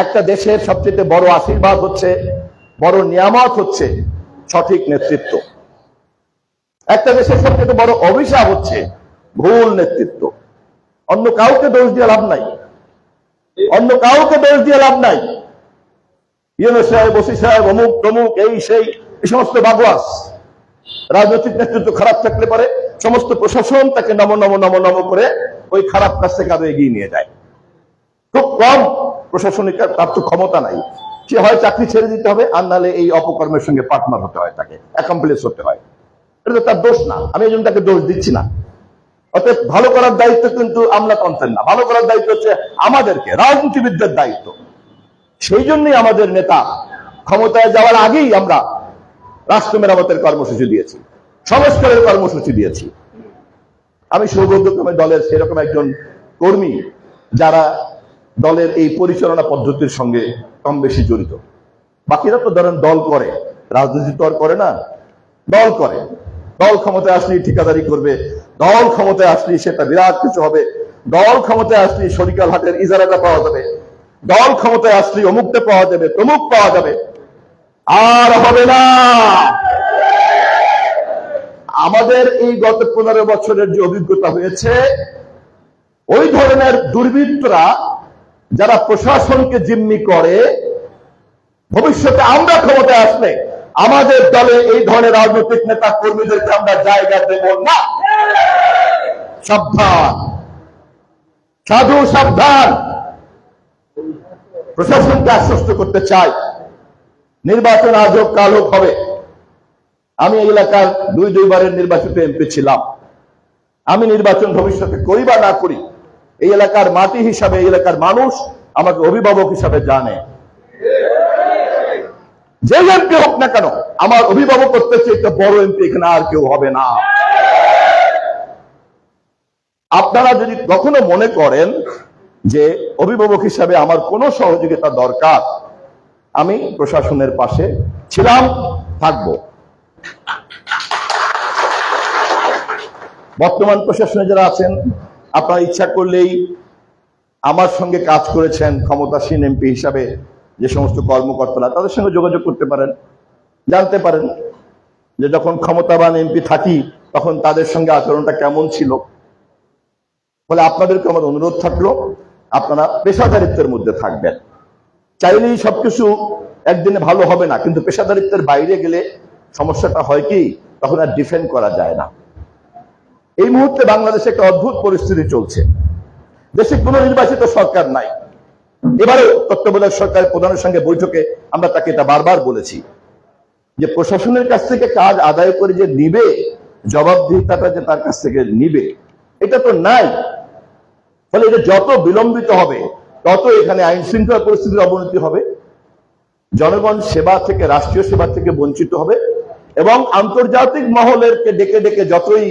একটা দেশের সবচেয়ে বড় আশীর্বাদ হচ্ছে, বড় নিয়ামত হচ্ছে সঠিক নেতৃত্ব। একটা দেশের সবচেয়ে বড় অভিশাপ হচ্ছে ভুল নেতৃত্ব। অন্য কাউকে দোষ দিয়ে লাভ নাই, অন্য কাউকে দোষ দিয়ে লাভ নাই। ইউনূস সাহেব, ওসি সাহেব, অমুক তমুক, এই সেই, এই সমস্ত বাগওয়াস। রাজনৈতিক নেতৃত্ব খারাপ থাকলে পারে সমস্ত প্রশাসন তাকে নম নম নম নম করে ওই খারাপ কাজ থেকে আরো এগিয়ে নিয়ে যায়। খুব কম প্রশাসনিক তার তো ক্ষমতা নাই, সে হয় চাকরি ছেড়ে দিতে হবে, আর নাহলে এই অপকর্মের সঙ্গে পার্টনার হতে হয়, তাকে অ্যাকমপ্লিস হতে হয়। এটা তার দোষ না, আমি এই জন্য তাকে দোষ দিচ্ছি না। অর্থাৎ ভালো করার দায়িত্ব কিন্তু আমলাতন্ত্রের না, ভালো করার দায়িত্ব হচ্ছে আমাদেরকে, রাজনীতিবিদদের দায়িত্ব। সেই জন্যই আমাদের নেতা ক্ষমতায় যাওয়ার আগেই আমরা রাষ্ট্র মেরামতের কর্মসূচি দিয়েছি, সংস্কারের কর্মসূচি দিয়েছি। আমি সৌভাগ্যক্রমে দলের সেরকম একজন কর্মী যারা দলের এই পরিচালনা পদ্ধতির সঙ্গে কম বেশি জড়িত। বাকিরা তো ধরেন দল করে, রাজনীতি তো আর করে না, দল করে। দল ক্ষমতায় আসলেই ঠিকাদারি করবে, দল ক্ষমতায় আসলেই সেটা বিরাট কিছু হবে, দল ক্ষমতায় আসলেই সরিকাল হাটের ইজারাটা পাওয়া যাবে, দল ক্ষমতায় আসলেই অমুকটা পাওয়া যাবে, তমুক পাওয়া যাবে। আর হবে না। আমাদের এই গত 15 বছরের যে অভিজ্ঞতা হয়েছে, ওই ধরনের দুর্বৃত্তরা যারা প্রশাসনকে জিম্মি করে, ভবিষ্যতে আমরা ক্ষমতায় আসলে আমাদের দলে এই ধরনের রাজনৈতিক নেতা কর্মীদেরকে আমরা জায়গা দেব না। সাবধান, সাধু সাবধান। প্রশাসনকে আশ্বস্ত করতে চাই, নির্বাচন আজ হোক কাল হোক হবে। আমি এই এলাকার দুইবারের নির্বাচিত এমপি ছিলাম। আমি নির্বাচন ভবিষ্যতে করি বা না করি, এই এলাকার মাটি হিসাবে, এই এলাকার মানুষ আমাকে অভিভাবক হিসাবে জানে। যে এমপি হোক না কেন, আমার অভিভাবক করতে চাইতে বড় এমপি এখানে আর কেউ হবে না। আপনারা যদি কখনো মনে করেন যে অভিভাবক হিসাবে আমার কোনো সহযোগিতা দরকার, আমি প্রশাসনের পাশে ছিলাম, থাকবো। বর্তমান প্রশাসনে যারা আছেন, আপনারা ইচ্ছা করলেই আমার সঙ্গে কাজ করেছেন ক্ষমতাসীন এমপি হিসাবে যে সমস্ত কর্মকর্তারা, তাদের সঙ্গে যোগাযোগ করতে পারেন, জানতে পারেন যে যখন ক্ষমতাবান এমপি থাকি তখন তাদের সঙ্গে আচরণটা কেমন ছিল। ফলে আপনাদেরকে আমার অনুরোধ থাকলো, আপনারা পেশাদারিত্বের মধ্যে থাকবেন। চাইলেই সবকিছু একদিনে ভালো হবে না, কিন্তু পেশাদারিত্বের বাইরে গেলে সমস্যাটা হয় কি, তখন আর ডিফেন্ড করা যায় না। এই মুহূর্তে বাংলাদেশে একটা অদ্ভুত পরিস্থিতি চলছে। দেশে কোনো নির্বাচিত সরকার নাই। এবারে তত্ত্বাবধায়ক সরকারের প্রধানের সঙ্গে বৈঠকে আমরা তাকে এটা বারবার বলেছি যে প্রশাসনের কাছ থেকে কাজ আদায় করে যে নিবে, জবাবদিহিতাটা যে তার কাছ থেকে নিবে, এটা তো নাই। ফলে এটা যত বিলম্বিত হবে তত এখানে আইন শৃঙ্খলা পরিস্থিতির অবনতি হবে, জনগণ সেবা থেকে, রাষ্ট্রীয় সেবা থেকে বঞ্চিত হবে, এবং আন্তর্জাতিক মহলেরকে ডেকে ডেকে যতই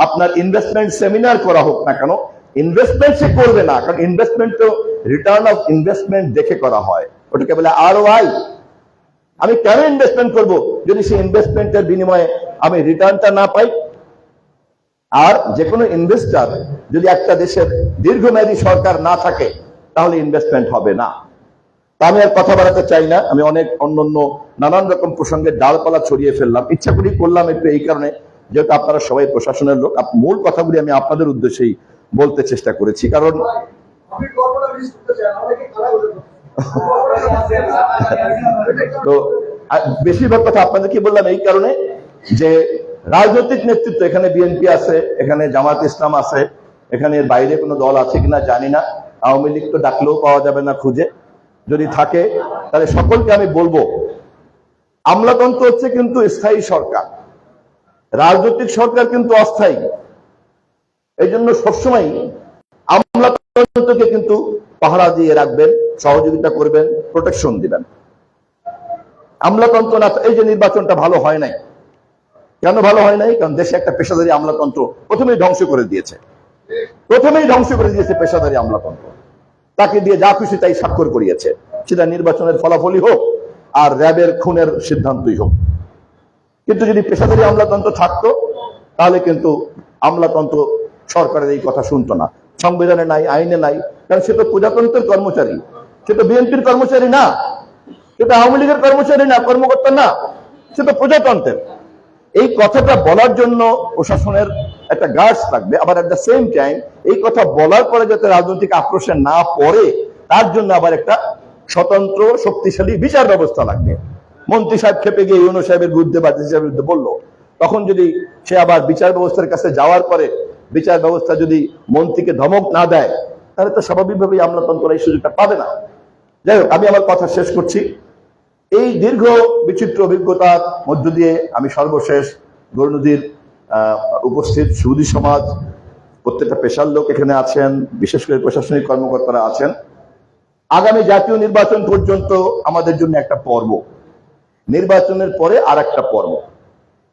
আপনার ইনভেস্টমেন্ট সেমিনার করা হোক না কেন, ইনভেস্টমেন্ট সে করবে না। কারণ ইনভেস্টমেন্ট তো রিটার্ন অফ ইনভেস্টমেন্ট দেখে করা হয়, ওটাকে বলে ROI। আমি কেন ইনভেস্টমেন্ট করব যদি সেই ইনভেস্টমেন্টের বিনিময়ে আমি রিটার্নটা না পাই? আর যে কোনো ইনভেস্টার যদি একটা দেশের দীর্ঘমেয়াদী সরকার না থাকে, তাহলে ইনভেস্টমেন্ট হবে না। তা আমি আর কথা বাড়াতে চাই না। আমি অনেক অন্যান্য নানান রকম প্রসঙ্গে ডালপালা ছড়িয়ে ফেললাম, ইচ্ছা করি করলাম একটু এই কারণে, যেহেতু আপনারা সবাই প্রশাসনের লোক, মূল কথাগুলি আমি আপনাদের উদ্দেশ্যেই বলতে চেষ্টা করেছি। কারণ তো বেশিরভাগ কথা আপনাদেরকে বললাম এই কারণে যে রাজনৈতিক নেতৃত্ব, এখানে বিএনপি আছে, এখানে জামাত ইসলাম আছে, এখানে বাইরে কোনো দল আছে কিনা জানি না। আওয়ামী লীগ তো ডাকলেও পাওয়া যাবে না খুঁজে, যদি থাকে তাহলে সকলকে আমি বলবো, আমলাতন্ত্র হচ্ছে কিন্তু স্থায়ী সরকার, রাজনৈতিক সরকার কিন্তু অস্থায়ী। এই জন্য সবসময় আমলাতন্ত্রকে কিন্তু পাহারা দিয়ে রাখবেন, সহযোগিতা করবেন, প্রোটেকশন দিবেন। আমলাতন্ত্র না, এই যে নির্বাচনটা ভালো হয় নাই, কেন ভালো হয় নাই? কারণ দেশে একটা পেশাদারি আমলাতন্ত্র প্রথমেই ধ্বংস করে দিয়েছে, পেশাদারি আমলাতন্ত্র। তাকে দিয়ে যা খুশি তাই স্বাক্ষর করিয়েছে, সেটা নির্বাচনের ফলাফলই হোক আর র্যাবের খুনের সিদ্ধান্তই হোক। কিন্তু যদি পেশাদারি আমলাতন্ত্র থাকতো, তাহলে কিন্তু আমলাতন্ত্র সরকারের এই কথা শুনতো না। সংবিধানে নাই, আইনে নাই, কারণ সে তো প্রজাতন্ত্রের কর্মচারী, সে তো বিএনপির কর্মচারী না, সে তো আওয়ামী লীগের কর্মচারী না, কর্মকর্তা না, সে তো প্রজাতন্ত্রের। এই কথাটা বলার জন্য প্রশাসনের একটা গার্ডস লাগবে, আবার এট দ্য সেম টাইম এই কথা বলার পরে যাতে রাজনৈতিক আক্রোশে না পড়ে তার জন্য আবার একটা স্বতন্ত্র শক্তিশালী বিচার ব্যবস্থা লাগবে। মন্ত্রী সাহেব খেপে গিয়ে ইউনূস সাহেবের বিরুদ্ধে বা ডিসি সাহেবের বিরুদ্ধে বললো, তখন যদি সে আবার বিচার ব্যবস্থার কাছে যাওয়ার পরে বিচার ব্যবস্থা যদি মন্ত্রীকে ধমক না দেয়, তাহলে তো স্বাভাবিকভাবেই আমলাতন্ত্র এই সুযোগটা পাবে না। যাই হোক, আমি আমার কথা শেষ করছি। এই দীর্ঘ বিচিত্র অভিজ্ঞতার মধ্য দিয়ে আমি সর্বশেষ গৌরনদীর উপস্থিত সুধী সমাজ, প্রত্যেকটা পেশার লোক এখানে আছেন, বিশেষ করে প্রশাসনিক কর্মকর্তারা আছেন, আগামী জাতীয় নির্বাচন পর্যন্ত আমাদের জন্য একটা পর্ব, নির্বাচনের পরে আর একটা পর্ব।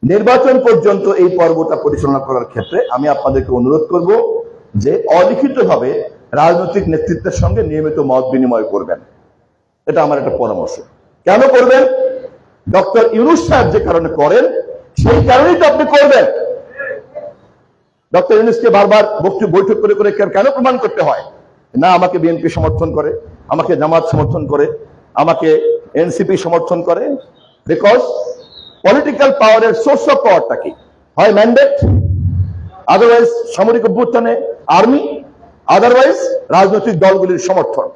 নির্বাচন পর্যন্ত এই পর্বটা পরিচালনা করার ক্ষেত্রে আমি আপনাদেরকে অনুরোধ করব যে অলিখিতভাবে রাজনৈতিক নেতৃত্বের সঙ্গে নিয়মিত মত বিনিময় করবেন। এটা আমার একটা পরামর্শ। কেন করবেন? ডক্টর ইউনূস সাহেব যে কারণে করেন সেই কারণেই তো আপনি করবেন। ডক্টর ইউনূসকে বারবার বৈঠক করে করে কেন প্রমাণ করতে হয় না আমাকে বিএনপি সমর্থন করে, আমাকে জামাত সমর্থন করে, আমাকে এনসিপি সমর্থন করে? বিকজ পলিটিক্যাল পাওয়ারের সোর্স অফ পাওয়ারটা কি? হয় ম্যান্ডেট, আদারওয়াইজ সামরিক অভ্যুত্থানে আর্মি, আদারওয়াইজ রাজনৈতিক দলগুলির সমর্থন।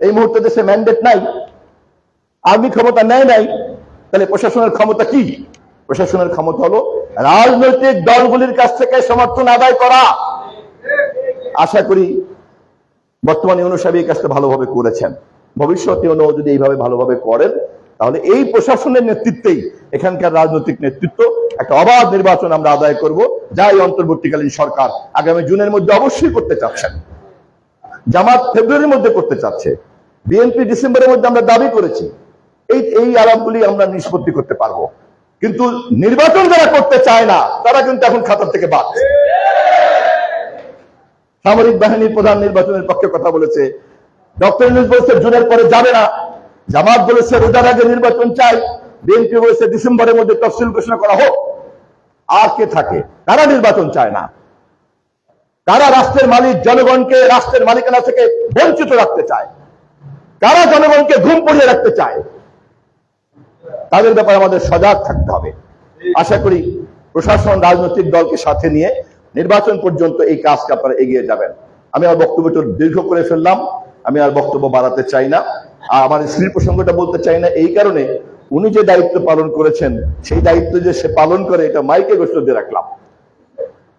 এই মুহূর্তে দেশে ম্যান্ডেট নাই, আর্মি ক্ষমতা নেয় নাই, তাহলে প্রশাসনের ক্ষমতা কি? প্রশাসনের ক্ষমতা হলো রাজনৈতিক দলগুলির কাছ থেকে সমর্থন আদায় করা। আশা করি বর্তমানে ইউনূস সাহেব এই কাজটা ভালোভাবে করেছেন, ভবিষ্যতে যদি এইভাবে ভালোভাবে করেন তাহলে এই প্রশাসনের নেতৃত্বেই এখানকার রাজনৈতিক নেতৃত্ব একটা অবাধ নির্বাচন আমরা আদায় করব, যা এই অন্তর্বর্তীকালীন সরকার আগামী জুনের মধ্যে অবশ্যই করতে চাচ্ছেন। জামাত ফেব্রুয়ারির মধ্যে করতে চাচ্ছে, বিএনপি ডিসেম্বরের মধ্যে আমরা দাবি করেছি। এই আলাপগুলি আমরা নিষ্পত্তি করতে পারবো, কিন্তু নির্বাচন যারা করতে চায় না তারা কিন্তু এখন খাতার থেকে বাদ। সামরিক বাহিনীর প্রধান নির্বাচনের পক্ষে কথা বলেছে, ডক্টর ইউনূস বলেছে জুনের পরে যাবে না, জামাত বলেছে রোজার আগে নির্বাচন চাই, বিএনপি বলেছে ডিসেম্বরের মধ্যে তফসিল ঘোষণা করা হোক। আর কে থাকে? কারা নির্বাচন চায় না? কারা রাষ্ট্রের মালিক জনগণকে রাষ্ট্রের মালিকানা থেকে বঞ্চিত রাখতে চায়? কারা জনগণকে ঘুম পড়িয়ে রাখতে চায়? তাদের ব্যাপারে আমাদের সজাগ থাকতে হবে। আশা করি প্রশাসন রাজনৈতিক দলকে সাথে নিয়ে নির্বাচন পর্যন্ত এই কাজকে আপনারা এগিয়ে যাবেন। আমি আমার বক্তব্যটা দীর্ঘ করে ফেললাম, আমি আর বক্তব্য বাড়াতে চাই না। আর আমার স্ত্রীর প্রসঙ্গটা বলতে চাই না এই কারণে, উনি যে দায়িত্ব পালন করেছেন সেই দায়িত্ব যে সে পালন করে এটা মাইকে ঘোষণা দিয়ে রাখলাম।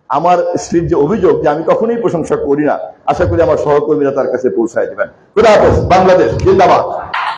আমার স্ত্রীর যে অভিযোগ যে আমি কখনোই প্রশংসা করি না, আশা করি আমার সহকর্মীরা তার কাছে পৌঁছায় দেবেন। খুদা হাফেজ, বাংলাদেশ জিন্দাবাদ।